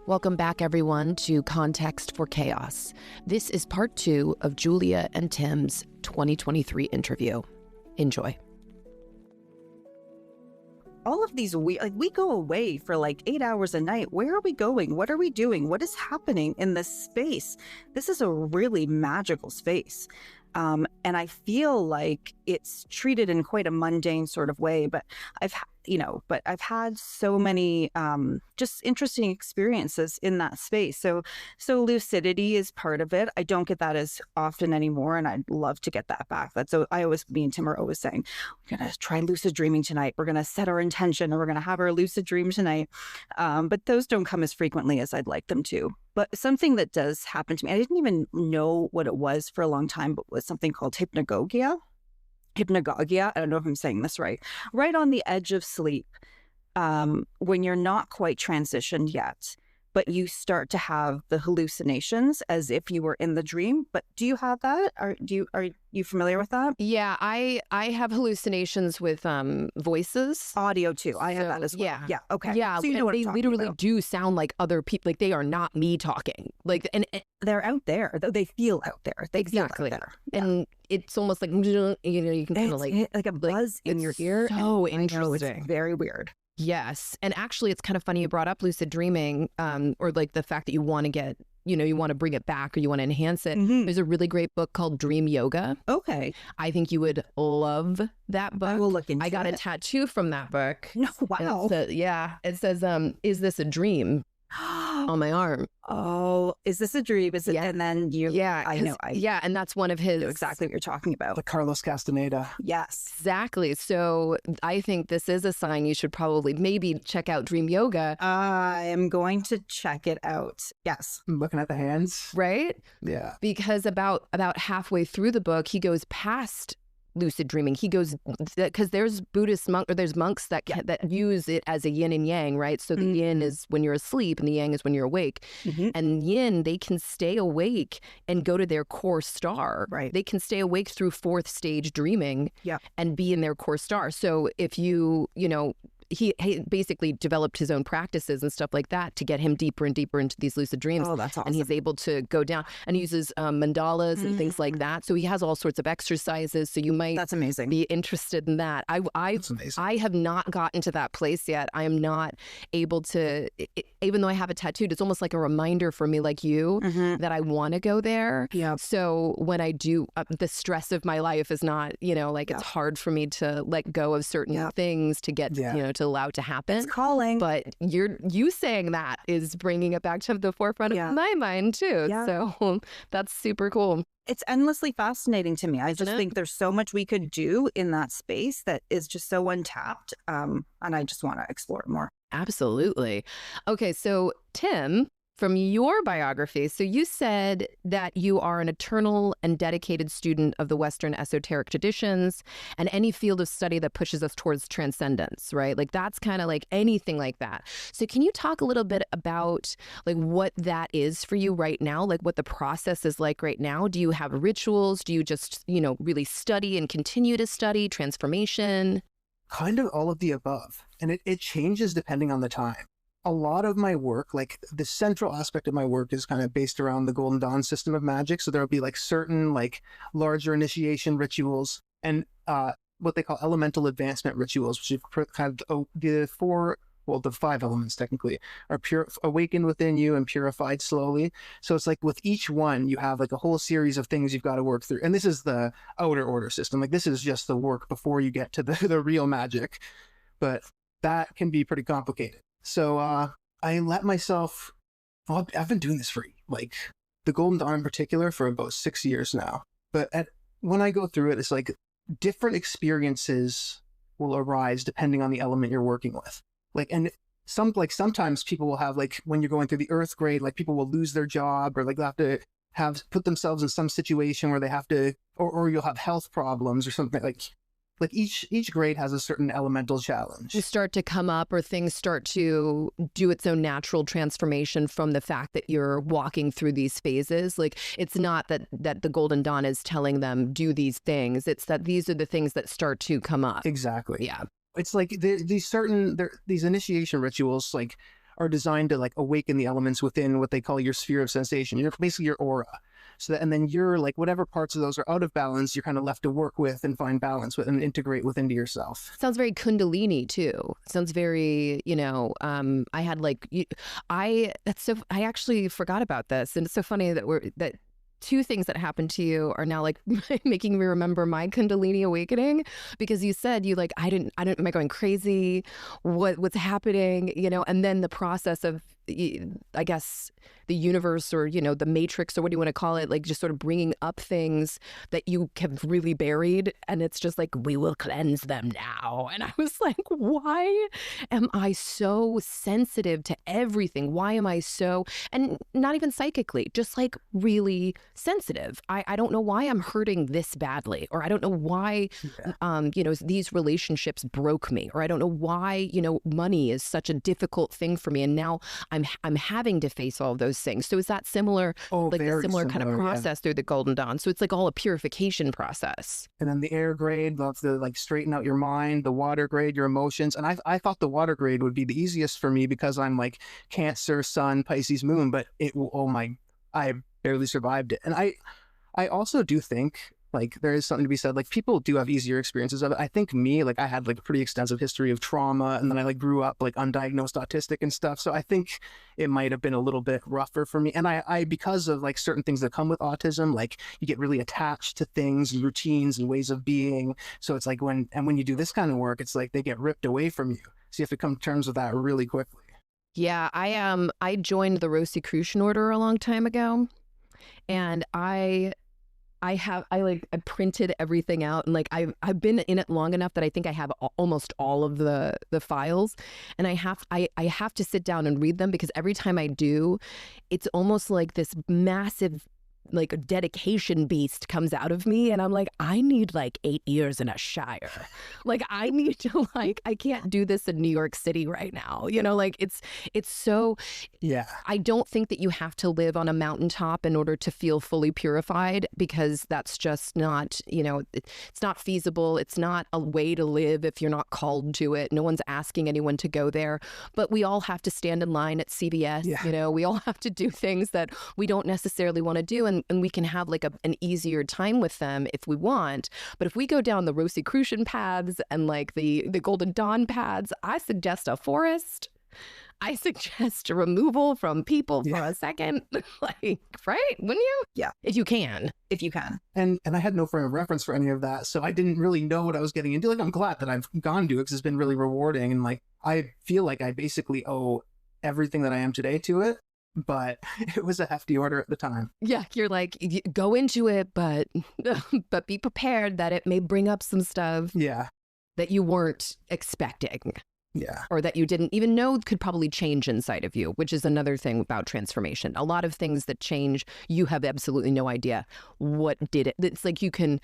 Welcome back, everyone, to Context for Chaos. This is part 2 of Julia and Tim's 2023 interview. Enjoy. All of these, we go away for like 8 hours a night. Where are we going? What are we doing? What is happening in this space? This is a really magical space. And I feel like it's treated in quite a mundane sort of way, but I've had so many just interesting experiences in that space. So lucidity is part of it. I don't get that as often anymore, and I'd love to get that back. Me and Tim are always saying, we're going to try lucid dreaming tonight. We're going to set our intention and we're going to have our lucid dream tonight. But those don't come as frequently as I'd like them to. But something that does happen to me, I didn't even know what it was for a long time, but was something called hypnagogia. I don't know if I'm saying this right on the edge of sleep, when you're not quite transitioned yet, but you start to have the hallucinations as if you were in the dream. But do you have that? Are you familiar with that? Yeah, I have hallucinations with voices. Audio too. I have that as well. Yeah. Okay. Yeah. So you know what they I'm talking literally about. do sound like other people. Like they are not me talking. Like and they're out there. They feel out there. They exactly. feel out there. And it's almost like, you can kind of like a buzz in your ear. So interesting. It's very weird. Yes. And actually, it's kind of funny you brought up lucid dreaming, or like the fact that you want to get, you want to bring it back or you want to enhance it. Mm-hmm. There's a really great book called Dream Yoga. Okay. I think you would love that book. I will look into it. I got a tattoo from that book. No, wow. It says, is this a dream? On my arm. Oh, is this a dream? Is it? Yeah. And then I know. And that's one of his. Know exactly what you're talking about. The Carlos Castaneda. Yes. Exactly. So I think this is a sign you should probably maybe check out Dream Yoga. I am going to check it out. Yes. I'm looking at the hands. Right? Yeah. Because about halfway through the book, he goes past lucid dreaming. He goes, because there's there's monks that use it as a yin and yang, right? So the yin is when you're asleep and the yang is when you're awake. Mm-hmm. And yin, they can stay awake and go to their core star. Right. They can stay awake through 4th stage dreaming and be in their core star. So if he basically developed his own practices and stuff like that to get him deeper and deeper into these lucid dreams. Oh, that's awesome. And he's able to go down and he uses mandalas and things like that. So he has all sorts of exercises. So you might that's amazing. Be interested in that. I have not gotten to that place yet. I am not able to, even though I have it tattooed, it's almost like a reminder for me, like you, that I want to go there. Yeah. So when I do, the stress of my life is not, it's hard for me to let go of certain things to get, to allow it to happen. It's calling. But you saying that is bringing it back to the forefront of my mind too. Yeah. So that's super cool. It's endlessly fascinating to me. I just think there's so much we could do in that space that is just so untapped. And I just want to explore it more. Absolutely. Okay, so Tim, from your biography, so you said that you are an eternal and dedicated student of the Western esoteric traditions and any field of study that pushes us towards transcendence, right? Like that's kind of like anything like that. So can you talk a little bit about like what that is for you right now? Like what the process is like right now? Do you have rituals? Do you just, really study and continue to study transformation? Kind of all of the above. And it changes depending on the time. A lot of my work, like the central aspect of my work is kind of based around the Golden Dawn system of magic. So there'll be like certain like larger initiation rituals and what they call elemental advancement rituals, which is kind of the 5 elements technically are awakened within you and purified slowly. So it's like with each one, you have like a whole series of things you've got to work through. And this is the outer order system. Like this is just the work before you get to the real magic, but that can be pretty complicated. So I let myself, I've been doing this for like the Golden Dawn in particular for about 6 years now. But when I go through it, it's like different experiences will arise depending on the element you're working with. Sometimes people will have like when you're going through the earth grade, like people will lose their job or like they'll have to put themselves in some situation where they have to, or you'll have health problems or something like each grade has a certain elemental challenge. You start to come up or things start to do its own natural transformation from the fact that you're walking through these phases. Like it's not that the Golden Dawn is telling them do these things. It's that these are the things that start to come up. Exactly. Yeah. It's like these initiation rituals like are designed to like awaken the elements within what they call your sphere of sensation. You're basically your aura. So that, and then you're like, whatever parts of those are out of balance, you're kind of left to work with and find balance with and integrate within to yourself. Sounds very Kundalini too. Sounds very, I had like, I actually forgot about this. And it's so funny that two things that happened to you are now like making me remember my Kundalini awakening, because you said you like, am I going crazy? What's happening? And then the process of, I guess, the universe or, the matrix or what do you want to call it, like just sort of bringing up things that you have really buried. And it's just like, we will cleanse them now. And I was like, why am I so sensitive to everything? Why am I so, and not even psychically, just like really sensitive. I don't know why I'm hurting this badly, or I don't know why, these relationships broke me, or I don't know why, money is such a difficult thing for me. And now I'm having to face all of those things. So is that similar, like a similar kind of process through the Golden Dawn? So it's like all a purification process. And then the air grade, love to like straighten out your mind, the water grade, your emotions. And I thought the water grade would be the easiest for me because I'm like Cancer, Sun, Pisces, Moon, but I barely survived it. And I also do think like there is something to be said, like people do have easier experiences of it. I think me, like I had like a pretty extensive history of trauma, and then I like grew up like undiagnosed autistic and stuff. So I think it might have been a little bit rougher for me. And I because of like certain things that come with autism, like you get really attached to things and routines and ways of being. So it's like when you do this kind of work, it's like they get ripped away from you. So you have to come to terms with that really quickly. Yeah, I joined the Rosicrucian Order a long time ago, and I printed everything out, and like I've been in it long enough that I think I have almost all of the files, and I have to sit down and read them, because every time I do, it's almost like this massive like a dedication beast comes out of me, and I'm like, I need like 8 years in a shire. Like I need to like, I can't do this in New York City right now. Like it's so, yeah. I don't think that you have to live on a mountaintop in order to feel fully purified, because that's just not, it's not feasible. It's not a way to live if you're not called to it. No one's asking anyone to go there, but we all have to stand in line at CVS. Yeah. We all have to do things that we don't necessarily want to do. And we can have like an easier time with them if we want. But if we go down the Rosicrucian paths and like the Golden Dawn paths, I suggest a forest. I suggest a removal from people for a second. Like, right? Wouldn't you? Yeah. If you can. If you can. And I had no frame of reference for any of that. So I didn't really know what I was getting into. Like, I'm glad that I've gone to it because it's been really rewarding. And like, I feel like I basically owe everything that I am today to it. But it was a hefty order at the time. Yeah, you're like, go into it, but be prepared that it may bring up some stuff that you weren't expecting. Yeah. Or that you didn't even know could probably change inside of you, which is another thing about transformation. A lot of things that change, you have absolutely no idea what did it. It's like you can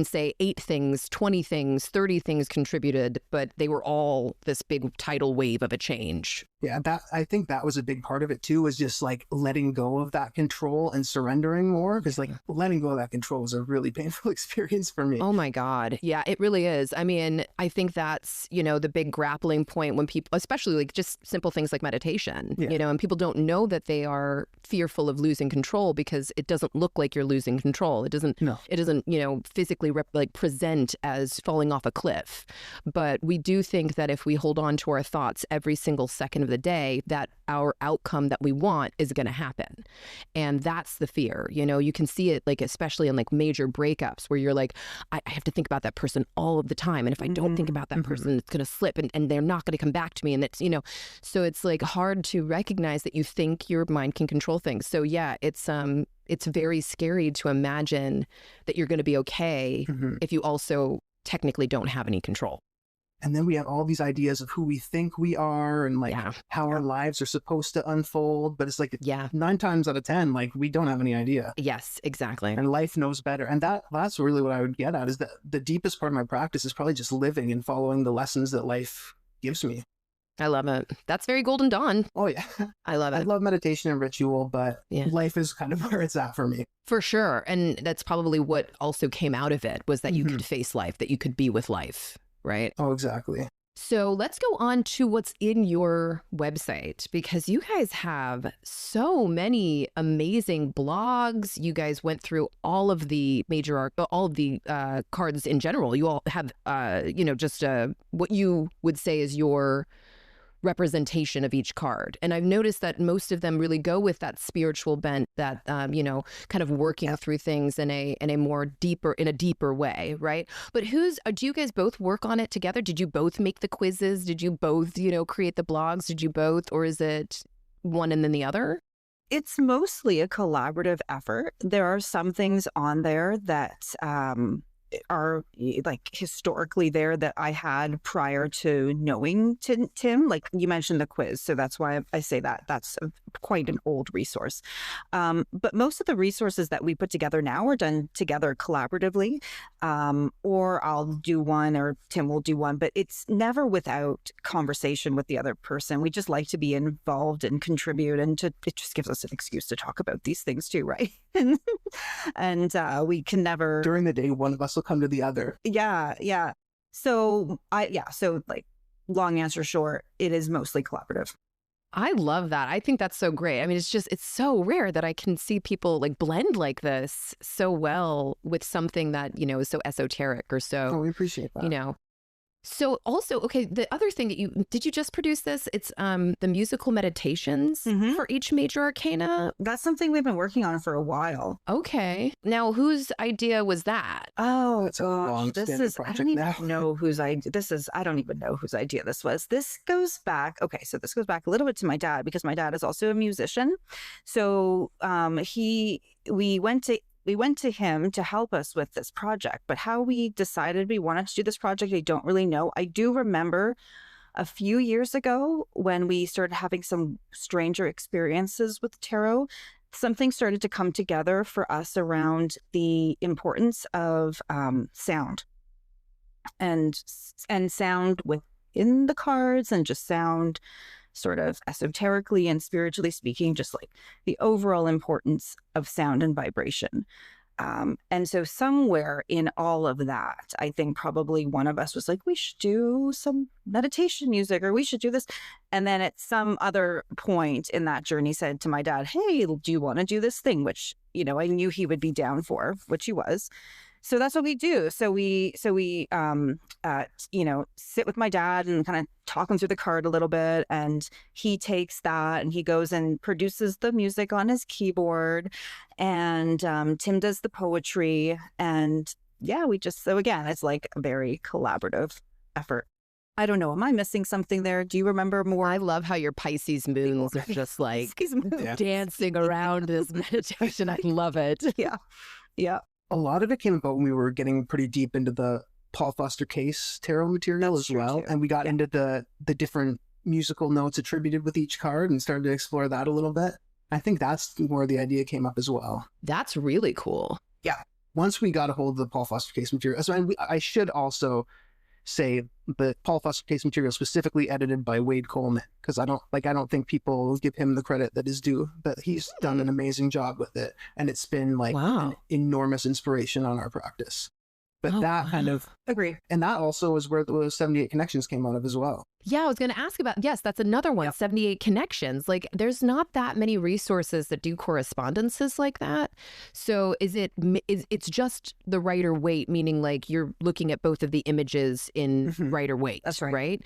say 8 things, 20 things, 30 things contributed, but they were all this big tidal wave of a change. Yeah, I think that was a big part of it too, was just like letting go of that control and surrendering more, because like letting go of that control was a really painful experience for me. Oh my God. Yeah, it really is. I mean, I think that's, the big grappling point when people, especially like just simple things like meditation, and people don't know that they are fearful of losing control because it doesn't look like you're losing control. It doesn't, physically present as falling off a cliff. But we do think that if we hold on to our thoughts every single second of the day, that our outcome that we want is going to happen. And that's the fear. You can see it like, especially in like major breakups where you're like, I have to think about that person all of the time. And if I don't think about that person, it's going to slip and they're not going to come back to me. And it's, so it's like hard to recognize that you think your mind can control things. So yeah, it's very scary to imagine that you're going to be okay if you also technically don't have any control. And then we have all these ideas of who we think we are and like how our lives are supposed to unfold. But it's like 9 times out of 10, like we don't have any idea. Yes, exactly. And life knows better. And that's really what I would get at, is that the deepest part of my practice is probably just living and following the lessons that life gives me. I love it. That's very Golden Dawn. Oh, yeah. I love it. I love meditation and ritual, but life is kind of where it's at for me. For sure. And that's probably what also came out of it, was that you could face life, that you could be with life. Right? Oh, exactly. So let's go on to what's in your website, because you guys have so many amazing blogs. You guys went through all of the cards in general. You all have, just what you would say is your representation of each card. And I've noticed that most of them really go with that spiritual bent, that kind of working through things in a deeper way, right? But do you guys both work on it together? Did you both make the quizzes? Did you both, create the blogs? Did you both, or is it one and then the other? It's mostly a collaborative effort. There are some things on there that are like historically there that I had prior to knowing Tim. Like you mentioned the quiz, so that's why I say that that's quite an old resource. But most of the resources that we put together now are done together collaboratively, or I'll do one or Tim will do one, but it's never without conversation with the other person. We just like to be involved and contribute, and it just gives us an excuse to talk about these things too, right? and we can never during the day, one of us will come to the other. Yeah. So like long answer short, it is mostly collaborative. I love that. I think that's so great. I mean, it's so rare that I can see people like blend like this so well with something that, is so esoteric or so. Oh, we appreciate that. So also, okay, the other thing did you just produce this? It's the musical meditations for each major arcana. That's something we've been working on for a while. Okay. Now, whose idea was that? Oh, it's a long-standing project now. I don't even know whose idea this was. This goes back a little bit to my dad, because my dad is also a musician. So we went to him to help us with this project, but how we decided we wanted to do this project, I don't really know. I do remember a few years ago when we started having some stranger experiences with tarot, something started to come together for us around the importance of sound and sound within the cards, and just sound sort of esoterically and spiritually speaking, just like the overall importance of sound and vibration. And so somewhere in all of that, I think probably one of us was like, we should do some meditation music, or we should do this. And then at some other point in that journey said to my dad, hey, do you want to do this thing? Which, I knew he would be down for, which he was. So that's what we do. So we sit with my dad and kind of talk him through the card a little bit. And he takes that and he goes and produces the music on his keyboard. And Tim does the poetry. And yeah, so again, it's like a very collaborative effort. I don't know. Am I missing something there? Do you remember more? I love how your Pisces moons are just like dancing around this meditation. I love it. Yeah. A lot of it came about when we were getting pretty deep into the Paul Foster Case tarot material as well. Too. And we got into the different musical notes attributed with each card and started to explore that a little bit. I think that's where the idea came up as well. That's really cool. Yeah. Once we got a hold of the Paul Foster Case material, so I should also say the Paul Foster Case material specifically edited by Wade Coleman, because I don't think people give him the credit that is due, but he's done an amazing job with it, and it's been like an enormous inspiration on our practice. But kind of agree. And that also is where the 78 Connections came out of as well. Yeah, I was going to ask about, yes, that's another one, 78 Connections. Like, there's not that many resources that do correspondences like that. So it's just the Rider-Waite, meaning like you're looking at both of the images in Rider-Waite. That's right. Right?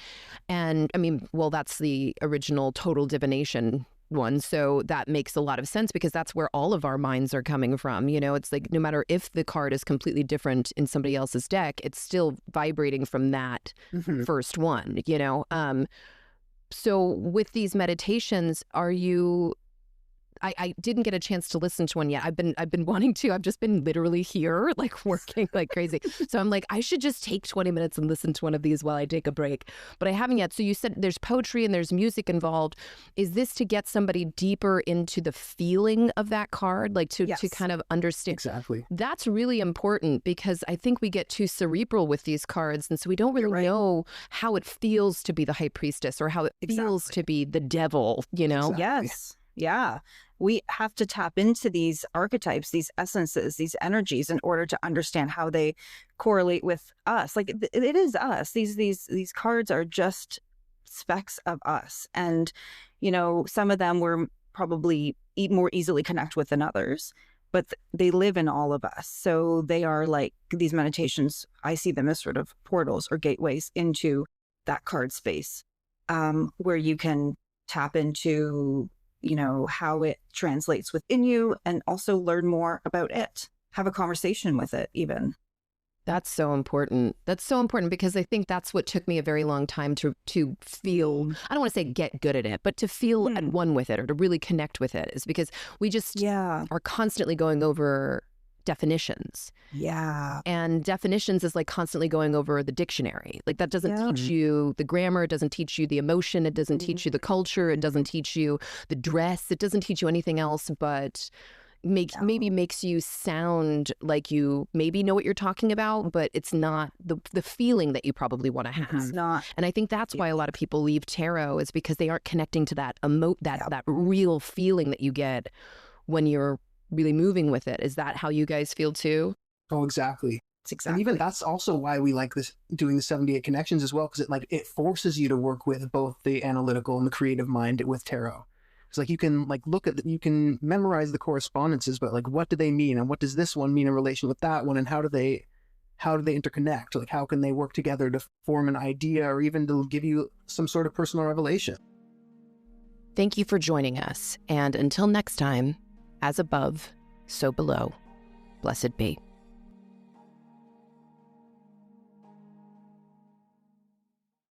And I mean, well, that's the original Total Divination one. So that makes a lot of sense, because that's where all of our minds are coming from. It's like no matter if the card is completely different in somebody else's deck, it's still vibrating from that first one, So with these meditations, are you... I didn't get a chance to listen to one yet. I've been wanting to. I've just been literally here, like working like crazy. So I'm like, I should just take 20 minutes and listen to one of these while I take a break. But I haven't yet. So you said there's poetry and there's music involved. Is this to get somebody deeper into the feeling of that card, like to kind of understand? Exactly. That's really important, because I think we get too cerebral with these cards, and so we don't really know how it feels to be the High Priestess or how it feels to be the devil. Exactly. Yes. Yeah. We have to tap into these archetypes, these essences, these energies in order to understand how they correlate with us. Like it is us. These cards are just specks of us. And, some of them we're probably more easily connect with than others, but they live in all of us. So they are like these meditations. I see them as sort of portals or gateways into that card space, where you can tap into how it translates within you and also learn more about it, have a conversation with it even. That's so important. That's so important because I think that's what took me a very long time to feel, I don't want to say get good at it, but to feel at one with it or to really connect with it, is because we just are constantly going over definitions. Yeah. And definitions is like constantly going over the dictionary. Like that doesn't teach you the grammar, it doesn't teach you the emotion, it doesn't teach you the culture, it doesn't teach you the dress, it doesn't teach you anything else, but maybe makes you sound like you maybe know what you're talking about, but it's not the feeling that you probably want to have. It's not. And I think that's why a lot of people leave tarot, is because they aren't connecting to that that real feeling that you get when you're really moving with it. Is that how you guys feel too? Oh, exactly. And even that's also why we like this, doing the 78 connections as well, because it forces you to work with both the analytical and the creative mind with tarot. It's like you can you can memorize the correspondences, but like what do they mean, and what does this one mean in relation with that one, and how do they interconnect? Like how can they work together to form an idea, or even to give you some sort of personal revelation? Thank you for joining us, and until next time, as above, so below. Blessed be.